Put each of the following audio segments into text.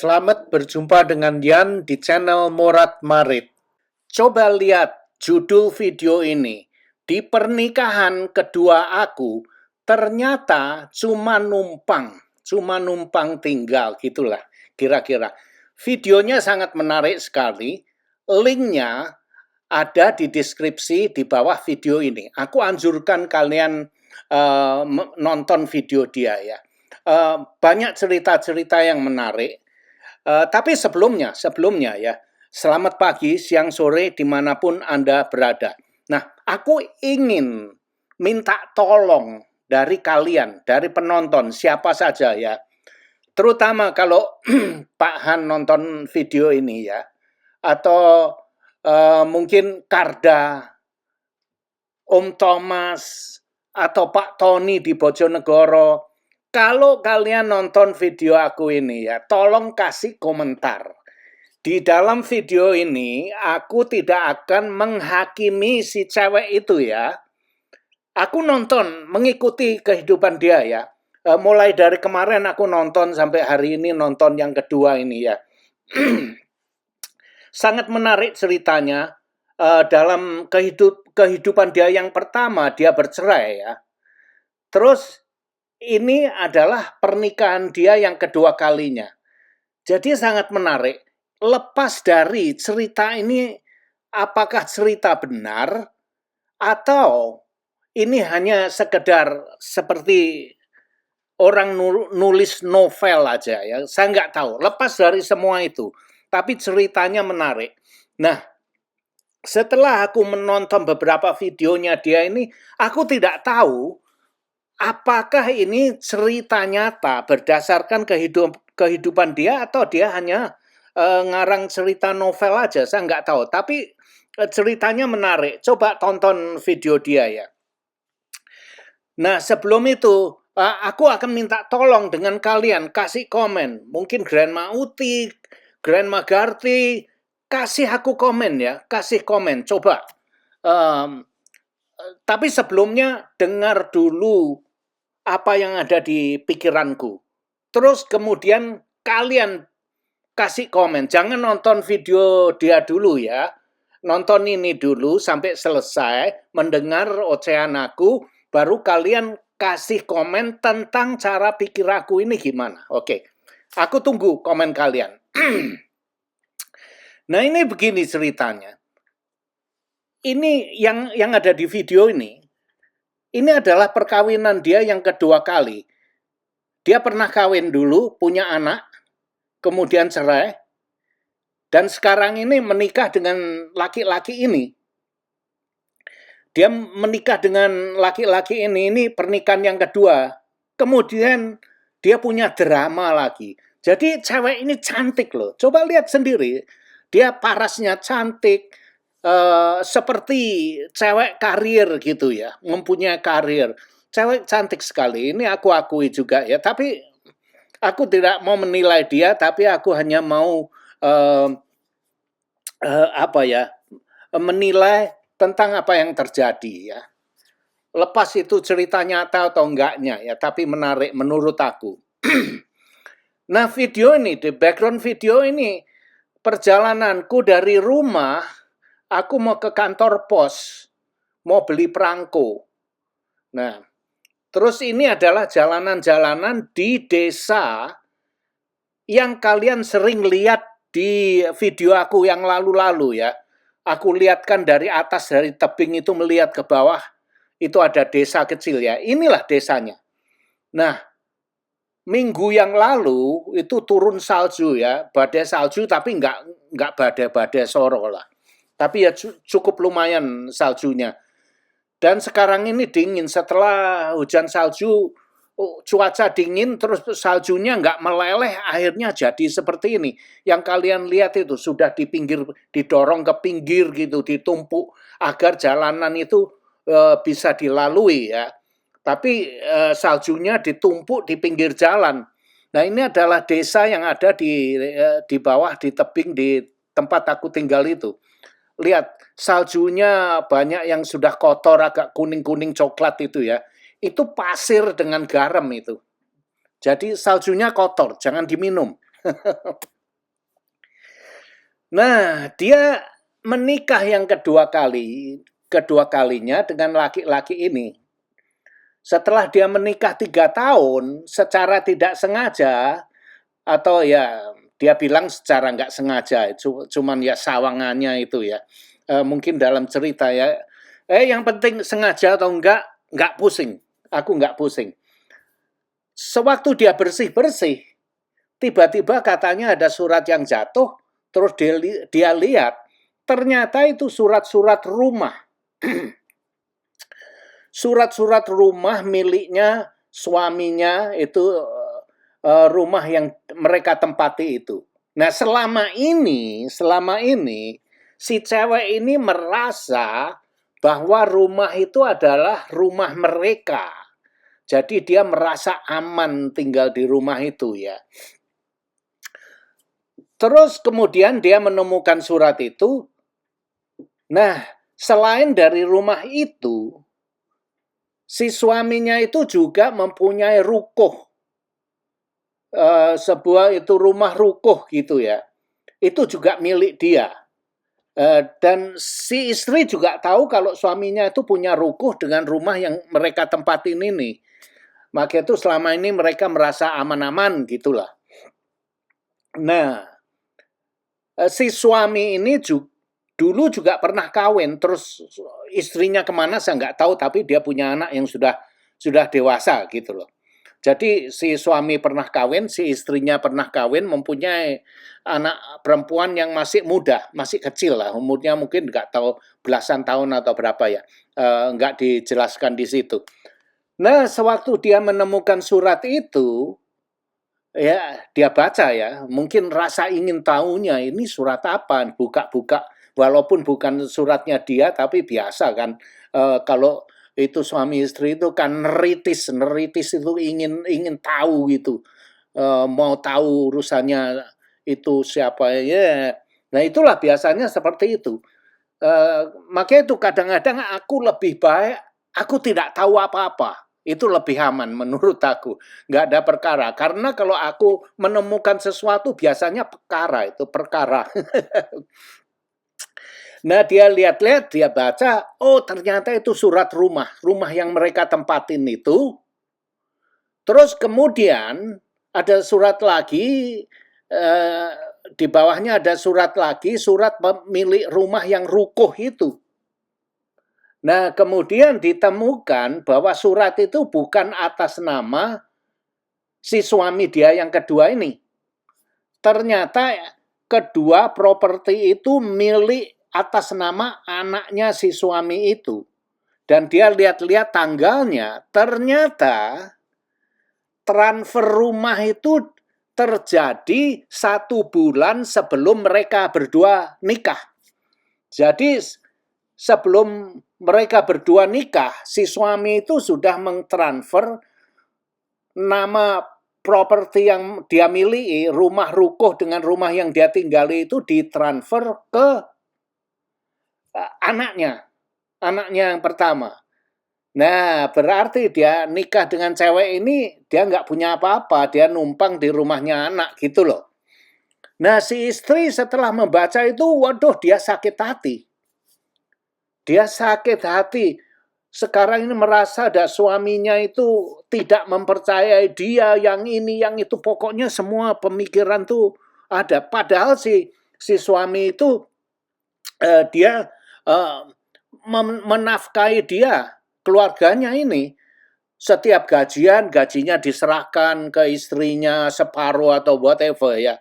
Selamat berjumpa dengan Yan di channel Morat Marit. Coba lihat judul video ini. Di pernikahan kedua aku, ternyata cuma numpang tinggal gitulah kira-kira. Videonya sangat menarik sekali. Linknya ada di deskripsi di bawah video ini. Aku anjurkan kalian nonton video dia ya. Banyak cerita-cerita yang menarik. Tapi sebelumnya ya, selamat pagi, siang, sore, dimanapun Anda berada. Nah, aku ingin minta tolong dari kalian, dari penonton, siapa saja ya. Terutama kalau Pak Han nonton video ini ya, atau mungkin Karda, Om Thomas, atau Pak Tony di Bojonegoro. Kalau kalian nonton video aku ini ya, tolong kasih komentar. Di dalam video ini, aku tidak akan menghakimi si cewek itu ya. Aku nonton, mengikuti kehidupan dia ya. Mulai dari kemarin aku nonton sampai hari ini nonton yang kedua ini ya. Sangat menarik ceritanya. Dalam kehidupan dia yang pertama, dia bercerai ya. Terus ini adalah pernikahan dia yang kedua kalinya. Jadi sangat menarik. Lepas dari cerita ini, apakah cerita benar atau ini hanya sekedar seperti orang nulis novel aja ya. Saya nggak tahu. Lepas dari semua itu, tapi ceritanya menarik. Nah, setelah aku menonton beberapa videonya dia ini, aku tidak tahu apakah ini cerita nyata berdasarkan kehidupan dia atau dia hanya ngarang cerita novel aja, saya nggak tahu. Tapi ceritanya menarik. Coba tonton video dia ya. Nah, sebelum itu aku akan minta tolong dengan kalian kasih komen. Mungkin Grandma Uti, Grandma Garti, kasih aku komen ya, kasih komen. Coba. Tapi sebelumnya dengar dulu apa yang ada di pikiranku. Terus kemudian kalian kasih komen. Jangan nonton video dia dulu ya. Nonton ini dulu sampai selesai, mendengar ocehan aku, baru kalian kasih komen tentang cara pikir aku ini gimana. Oke, aku tunggu komen kalian. Nah, ini begini ceritanya. Ini yang ada di video ini. Ini adalah perkawinan dia yang kedua kali. Dia pernah kawin dulu, punya anak, kemudian cerai, dan sekarang ini menikah dengan laki-laki ini. Dia menikah dengan laki-laki ini pernikahan yang kedua. Kemudian dia punya drama lagi. Jadi cewek ini cantik loh. Coba lihat sendiri. Dia parasnya cantik. Seperti cewek karir gitu ya, mempunyai karir. Cewek cantik sekali, ini aku akui juga ya. Tapi aku tidak mau menilai dia, tapi aku hanya mau menilai tentang apa yang terjadi ya. Lepas itu cerita nyata atau enggaknya ya, tapi menarik menurut aku. Nah, video ini, di background video ini, perjalananku dari rumah. Aku mau ke kantor pos, mau beli perangko. Nah, terus ini adalah jalanan-jalanan di desa yang kalian sering lihat di video aku yang lalu-lalu ya. Aku lihatkan dari atas, dari tebing itu melihat ke bawah, itu ada desa kecil ya. Inilah desanya. Nah, minggu yang lalu itu turun salju ya, badai salju tapi nggak badai-badai soro lah. Tapi ya cukup lumayan saljunya. Dan sekarang ini dingin, setelah hujan salju, cuaca dingin, terus saljunya nggak meleleh, akhirnya jadi seperti ini. Yang kalian lihat itu sudah di pinggir, didorong ke pinggir gitu, ditumpuk agar jalanan itu bisa dilalui ya. Tapi saljunya ditumpuk di pinggir jalan. Nah, ini adalah desa yang ada di bawah, di tebing, di tempat aku tinggal itu. Lihat, saljunya banyak yang sudah kotor, agak kuning-kuning coklat itu ya. Itu pasir dengan garam itu. Jadi saljunya kotor, jangan diminum. Nah, dia menikah yang kedua kalinya dengan laki-laki ini. Setelah dia menikah 3 tahun, secara tidak sengaja, atau ya dia bilang secara nggak sengaja, cuman ya sawangannya itu ya. Mungkin dalam cerita ya, yang penting sengaja atau nggak pusing. Aku nggak pusing. Sewaktu dia bersih-bersih, tiba-tiba katanya ada surat yang jatuh, terus dia lihat, ternyata itu surat-surat rumah. Surat-surat rumah miliknya suaminya itu, rumah yang mereka tempati itu. Nah, selama ini si cewek ini merasa bahwa rumah itu adalah rumah mereka. Jadi dia merasa aman tinggal di rumah itu ya. Terus kemudian dia menemukan surat itu. Nah, selain dari rumah itu, si suaminya itu juga mempunyai rukuh, sebuah itu rumah rukuh gitu ya. Itu juga milik dia. Dan si istri juga tahu kalau suaminya itu punya rukuh dengan rumah yang mereka tempatin ini. Maka itu selama ini mereka merasa aman-aman gitulah. Nah, si suami ini dulu juga pernah kawin, terus istrinya kemana saya nggak tahu, tapi dia punya anak yang sudah dewasa gitu loh. Jadi si suami pernah kawin, si istrinya pernah kawin, mempunyai anak perempuan yang masih muda, masih kecil lah, umurnya mungkin nggak tahu belasan tahun atau berapa ya, nggak dijelaskan di situ. Nah, sewaktu dia menemukan surat itu, ya dia baca ya, mungkin rasa ingin tahunya ini surat apa, buka-buka, walaupun bukan suratnya dia, tapi biasa kan, kalau itu suami istri itu kan neritis itu ingin tahu gitu, mau tahu urusannya itu siapa ya. Nah itulah biasanya seperti itu. Makanya itu kadang-kadang aku lebih baik aku tidak tahu apa-apa. Itu lebih aman menurut aku. Nggak ada perkara. Karena kalau aku menemukan sesuatu biasanya perkara. Nah dia lihat-lihat, dia baca, oh ternyata itu surat rumah yang mereka tempatin itu. Terus kemudian ada surat lagi, di bawahnya ada surat lagi, surat pemilik rumah yang rukuh itu. Nah kemudian ditemukan bahwa surat itu bukan atas nama si suami dia yang kedua ini. Ternyata kedua properti itu milik atas nama anaknya si suami itu. Dan dia lihat-lihat tanggalnya, ternyata transfer rumah itu terjadi 1 bulan sebelum mereka berdua nikah. Jadi sebelum mereka berdua nikah, si suami itu sudah mentransfer nama properti yang dia miliki, rumah rukuh dengan rumah yang dia tinggali itu ditransfer ke anaknya yang pertama. Nah, berarti dia nikah dengan cewek ini, dia nggak punya apa-apa, dia numpang di rumahnya anak gitu loh. Nah, si istri setelah membaca itu, waduh dia sakit hati. Dia sakit hati. Sekarang ini merasa ada suaminya itu tidak mempercayai dia, yang ini, yang itu. Pokoknya semua pemikiran tuh ada. Padahal si suami itu, dia menafkahi dia, keluarganya ini. Setiap gajinya diserahkan ke istrinya separuh atau whatever ya.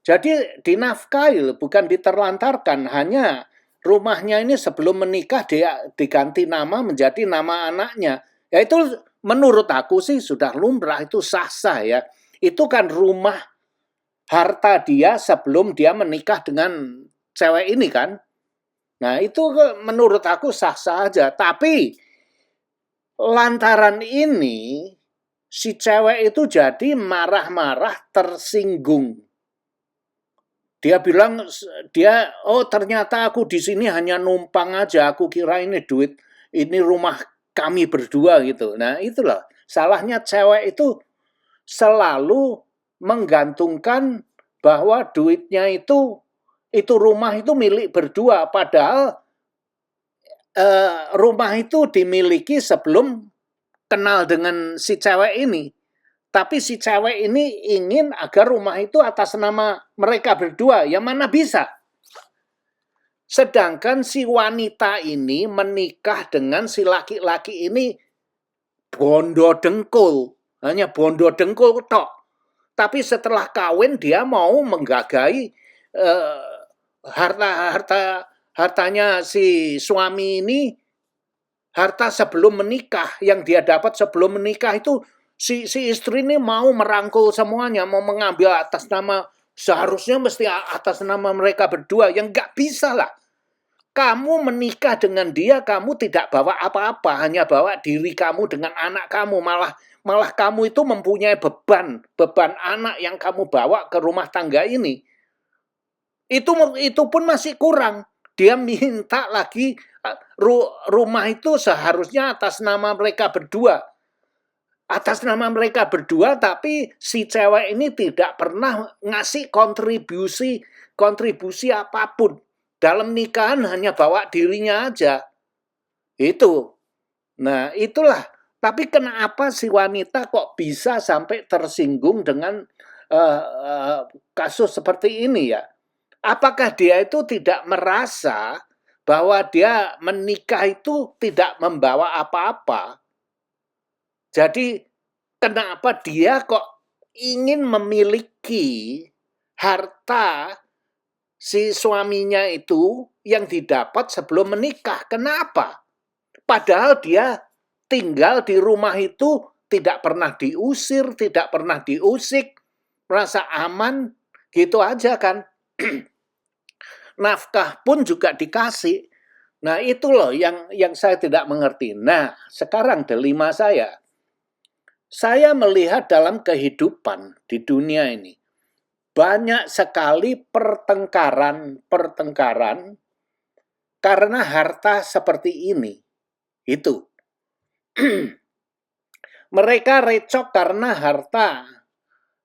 Jadi dinafkahi, bukan diterlantarkan. Hanya rumahnya ini sebelum menikah dia diganti nama menjadi nama anaknya. Ya itu menurut aku sih sudah lumrah, itu sah-sah ya. Itu kan rumah harta dia sebelum dia menikah dengan cewek ini kan. Nah itu menurut aku sah-sah aja. Tapi lantaran ini si cewek itu jadi marah-marah, tersinggung. Dia bilang, oh ternyata aku di sini hanya numpang aja, aku kira ini duit, ini rumah kami berdua gitu. Nah itulah, salahnya cewek itu selalu menggantungkan bahwa duitnya itu itu rumah itu milik berdua, padahal rumah itu dimiliki sebelum kenal dengan si cewek ini. Tapi si cewek ini ingin agar rumah itu atas nama mereka berdua, yang mana bisa. Sedangkan si wanita ini menikah dengan si laki-laki ini bondo dengkul, hanya bondo dengkul tok. Tapi setelah kawin dia mau menggagai hartanya si suami ini, harta sebelum menikah yang dia dapat sebelum menikah itu si istri ini mau merangkul semuanya, mau mengambil atas nama, seharusnya mesti atas nama mereka berdua, yang nggak bisa lah. Kamu menikah dengan dia, kamu tidak bawa apa-apa, hanya bawa diri kamu dengan anak kamu, malah kamu itu mempunyai beban anak yang kamu bawa ke rumah tangga ini. Itu pun masih kurang. Dia minta lagi rumah itu seharusnya atas nama mereka berdua. Atas nama mereka berdua, tapi si cewek ini tidak pernah ngasih kontribusi apapun. Dalam nikahan hanya bawa dirinya aja. Itu. Nah, itulah. Tapi kenapa si wanita kok bisa sampai tersinggung dengan kasus seperti ini ya? Apakah dia itu tidak merasa bahwa dia menikah itu tidak membawa apa-apa? Jadi kenapa dia kok ingin memiliki harta si suaminya itu yang didapat sebelum menikah? Kenapa? Padahal dia tinggal di rumah itu tidak pernah diusir, tidak pernah diusik, merasa aman, gitu aja kan. Nafkah pun juga dikasih. Nah itu loh yang saya tidak mengerti. Nah sekarang dilema saya melihat dalam kehidupan di dunia ini banyak sekali pertengkaran karena harta seperti ini. Itu. Mereka recok karena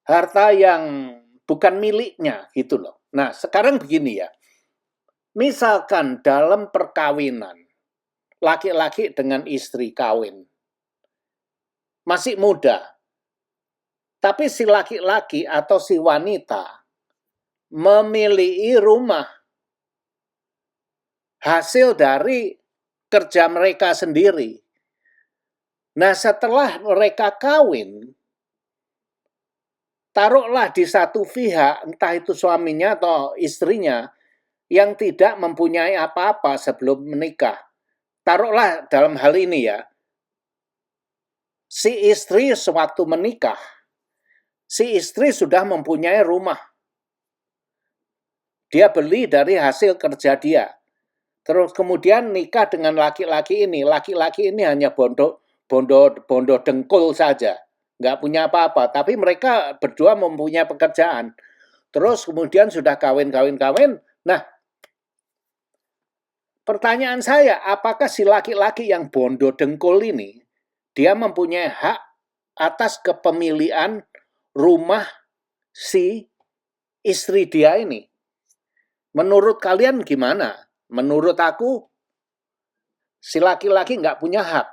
harta yang bukan miliknya gitu loh. Nah, sekarang begini ya. Misalkan dalam perkawinan, laki-laki dengan istri kawin, masih muda, tapi si laki-laki atau si wanita memiliki rumah hasil dari kerja mereka sendiri. Nah, setelah mereka kawin, taruhlah di satu pihak, entah itu suaminya atau istrinya, yang tidak mempunyai apa-apa sebelum menikah. Taruhlah dalam hal ini ya, si istri sewaktu menikah, si istri sudah mempunyai rumah. Dia beli dari hasil kerja dia. Terus kemudian nikah dengan laki-laki ini. Laki-laki ini hanya bondo dengkul saja. Nggak punya apa-apa. Tapi mereka berdua mempunyai pekerjaan. Terus kemudian sudah kawin. Nah, pertanyaan saya, apakah si laki-laki yang bondo dengkul ini, dia mempunyai hak atas kepemilikan rumah si istri dia ini? Menurut kalian gimana? Menurut aku, si laki-laki nggak punya hak.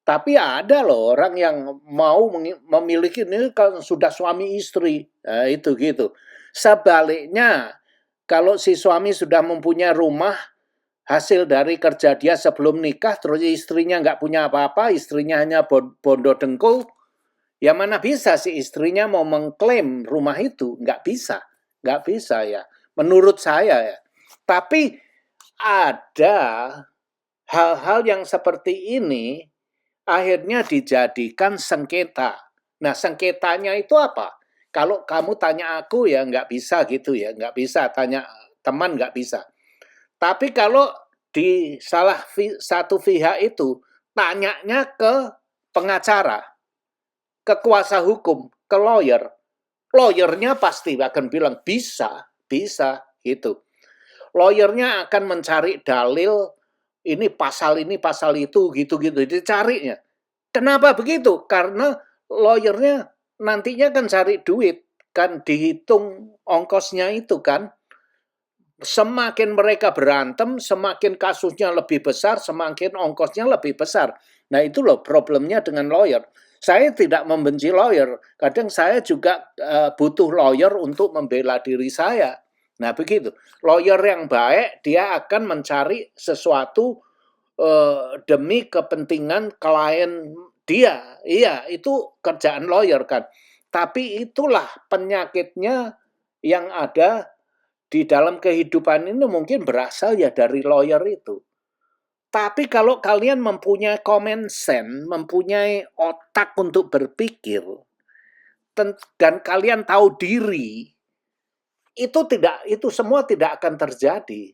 Tapi ada loh orang yang mau memiliki ini kan sudah suami istri, nah, itu gitu. Sebaliknya, kalau si suami sudah mempunyai rumah hasil dari kerja dia sebelum nikah, terus istrinya nggak punya apa-apa, istrinya hanya bondo dengkul, ya mana bisa si istrinya mau mengklaim rumah itu? Nggak bisa ya. Menurut saya ya. Tapi ada hal-hal yang seperti ini akhirnya dijadikan sengketa. Nah, sengketanya itu apa? Kalau kamu tanya aku ya nggak bisa gitu ya, nggak bisa. Tanya teman nggak bisa. Tapi kalau di salah satu pihak itu, tanyanya ke pengacara, ke kuasa hukum, ke lawyer. Lawyernya pasti akan bilang bisa gitu. Lawyernya akan mencari dalil ini pasal itu gitu dicarinya. Kenapa begitu? Karena lawyernya nantinya kan cari duit, kan dihitung ongkosnya itu kan. Semakin mereka berantem, semakin kasusnya lebih besar, semakin ongkosnya lebih besar. Nah itu loh problemnya dengan lawyer. Saya tidak membenci lawyer, kadang saya juga butuh lawyer untuk membela diri saya. Nah begitu, lawyer yang baik dia akan mencari sesuatu demi kepentingan klien dia. Iya, itu kerjaan lawyer kan. Tapi itulah penyakitnya yang ada di dalam kehidupan ini mungkin berasal ya dari lawyer itu. Tapi kalau kalian mempunyai common sense, mempunyai otak untuk berpikir, dan kalian tahu diri, itu semua tidak akan terjadi.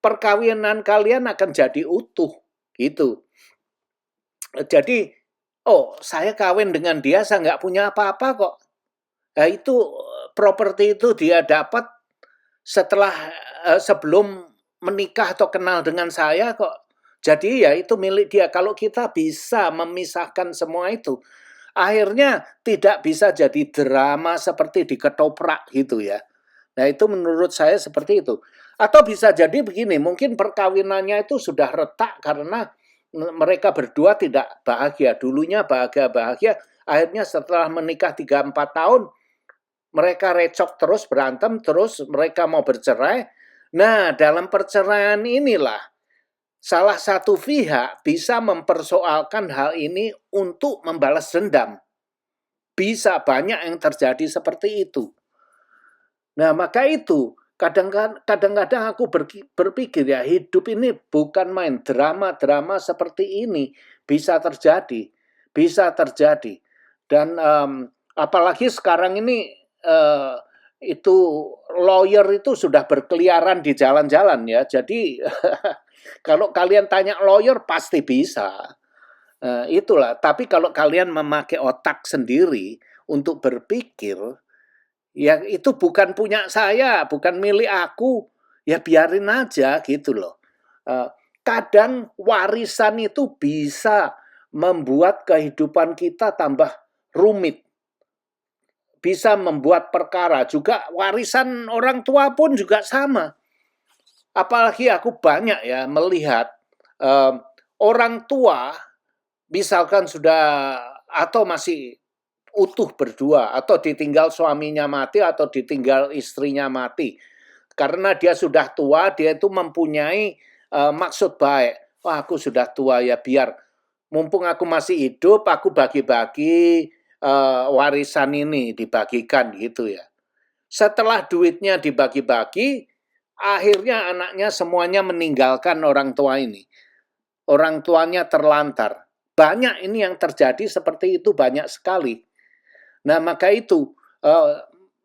Perkawinan kalian akan jadi utuh, gitu. Jadi, oh saya kawin dengan dia, saya nggak punya apa-apa kok. Nah itu properti itu dia dapat setelah sebelum menikah atau kenal dengan saya kok. Jadi ya itu milik dia. Kalau kita bisa memisahkan semua itu, akhirnya tidak bisa jadi drama seperti di ketoprak gitu ya. Nah itu menurut saya seperti itu. Atau bisa jadi begini, mungkin perkawinannya itu sudah retak karena mereka berdua tidak bahagia. Dulunya bahagia-bahagia, akhirnya setelah menikah 3-4 tahun, mereka recok terus, berantem terus, mereka mau bercerai. Nah, dalam perceraian inilah salah satu pihak bisa mempersoalkan hal ini untuk membalas dendam. Bisa banyak yang terjadi seperti itu. Nah, maka itu kadang-kadang aku berpikir ya, hidup ini bukan main, drama-drama seperti ini bisa terjadi. Bisa terjadi. Dan apalagi sekarang ini itu lawyer itu sudah berkeliaran di jalan-jalan ya. Jadi kalau kalian tanya lawyer pasti bisa. Itulah. Tapi kalau kalian memakai otak sendiri untuk berpikir, ya itu bukan punya saya, bukan milik aku, ya biarin aja gitu loh. Kadang warisan itu bisa membuat kehidupan kita tambah rumit. Bisa membuat perkara. Juga warisan orang tua pun juga sama. Apalagi aku banyak ya melihat orang tua misalkan sudah atau masih utuh berdua atau ditinggal suaminya mati atau ditinggal istrinya mati. Karena dia sudah tua, dia itu mempunyai maksud baik. Wah, aku sudah tua ya, biar mumpung aku masih hidup, aku bagi-bagi warisan ini dibagikan gitu ya. Setelah duitnya dibagi-bagi, akhirnya anaknya semuanya meninggalkan orang tua ini. Orang tuanya terlantar. Banyak ini yang terjadi seperti itu, banyak sekali. Nah, maka itu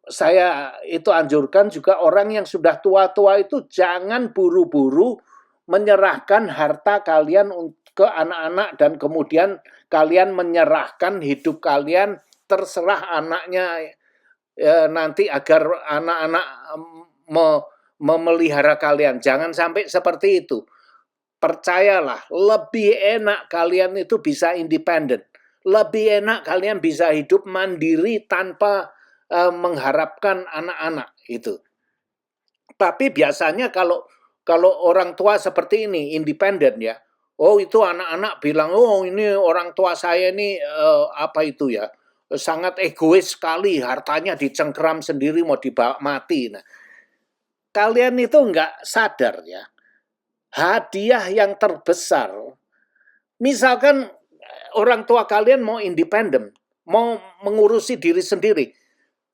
saya itu anjurkan juga orang yang sudah tua-tua itu jangan buru-buru menyerahkan harta kalian ke anak-anak dan kemudian kalian menyerahkan hidup kalian terserah anaknya nanti agar anak-anak memelihara kalian. Jangan sampai seperti itu. Percayalah, lebih enak kalian itu bisa independen. Lebih enak kalian bisa hidup mandiri tanpa mengharapkan anak-anak itu. Tapi biasanya kalau orang tua seperti ini independen ya, oh itu anak-anak bilang, oh ini orang tua saya ini apa itu ya, sangat egois sekali, hartanya dicengkeram sendiri mau dibawa mati. Nah, kalian itu nggak sadar ya, hadiah yang terbesar, misalkan orang tua kalian mau independen, mau mengurusi diri sendiri,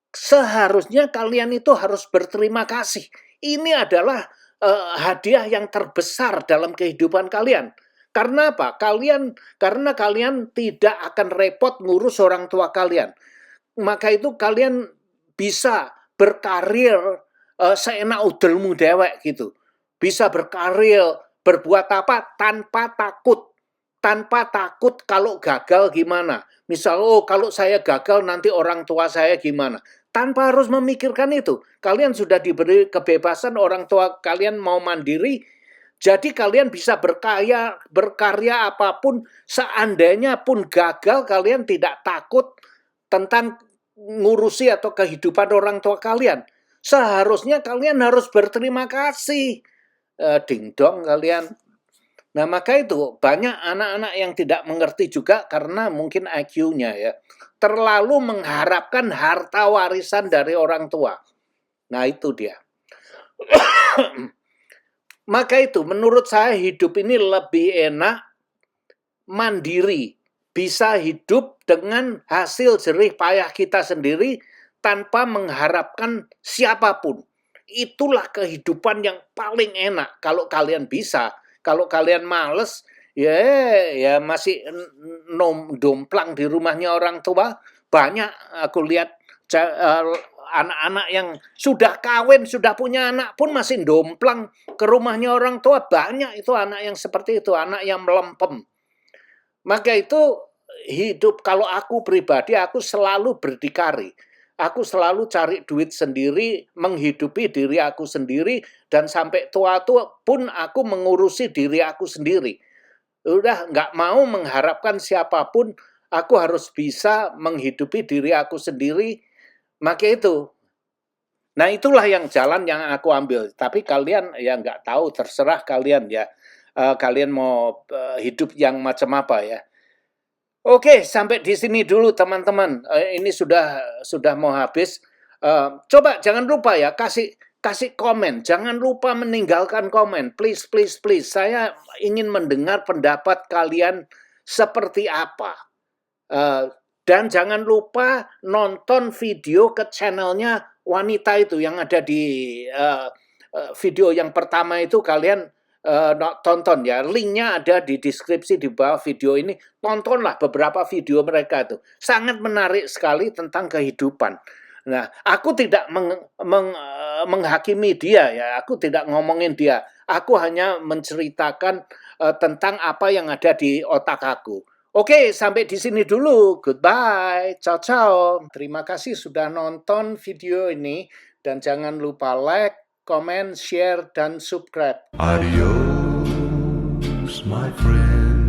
seharusnya kalian itu harus berterima kasih. Ini adalah hadiah yang terbesar dalam kehidupan kalian. Karena apa? Karena kalian tidak akan repot ngurus orang tua kalian. Maka itu kalian bisa berkarir seenak udelmu dewek gitu. Bisa berkarir, berbuat apa tanpa takut. Tanpa takut kalau gagal gimana. Misal, oh kalau saya gagal nanti orang tua saya gimana. Tanpa harus memikirkan itu. Kalian sudah diberi kebebasan, orang tua kalian mau mandiri, jadi kalian bisa berkarya apapun, seandainya pun gagal, kalian tidak takut tentang ngurusi atau kehidupan orang tua kalian. Seharusnya kalian harus berterima kasih. Ding dong kalian. Nah, maka itu banyak anak-anak yang tidak mengerti juga karena mungkin IQ-nya ya. Terlalu mengharapkan harta warisan dari orang tua. Nah, itu dia. Maka itu menurut saya hidup ini lebih enak mandiri, bisa hidup dengan hasil jerih payah kita sendiri tanpa mengharapkan siapapun. Itulah kehidupan yang paling enak kalau kalian bisa. Kalau kalian males, ya masih domplang di rumahnya orang tua. Banyak aku lihat anak-anak yang sudah kawin, sudah punya anak pun masih domplang ke rumahnya orang tua. Banyak itu anak yang seperti itu, anak yang melempem. Maka itu hidup, kalau aku pribadi, aku selalu berdikari. Aku selalu cari duit sendiri, menghidupi diri aku sendiri, dan sampai tua-tua pun aku mengurusi diri aku sendiri. Udah nggak mau mengharapkan siapapun, aku harus bisa menghidupi diri aku sendiri. Maka itu. Nah, itulah yang jalan yang aku ambil. Tapi kalian ya nggak tahu, terserah kalian ya. Kalian mau hidup yang macam apa ya. Oke, sampai di sini dulu teman-teman. Ini sudah mau habis. Coba jangan lupa ya, kasih komen. Jangan lupa meninggalkan komen. Please, please, please. Saya ingin mendengar pendapat kalian seperti apa. Dan jangan lupa nonton video ke channelnya wanita itu yang ada di video yang pertama itu, kalian tonton ya, linknya ada di deskripsi di bawah video ini. Tontonlah beberapa video mereka itu, sangat menarik sekali tentang kehidupan. Nah, aku tidak menghakimi dia ya, aku tidak ngomongin dia, aku hanya menceritakan tentang apa yang ada di otak aku. Oke, sampai di sini dulu. Goodbye. Ciao, ciao. Terima kasih sudah nonton video ini. Dan jangan lupa like, comment, share, dan subscribe. Adios, my friend.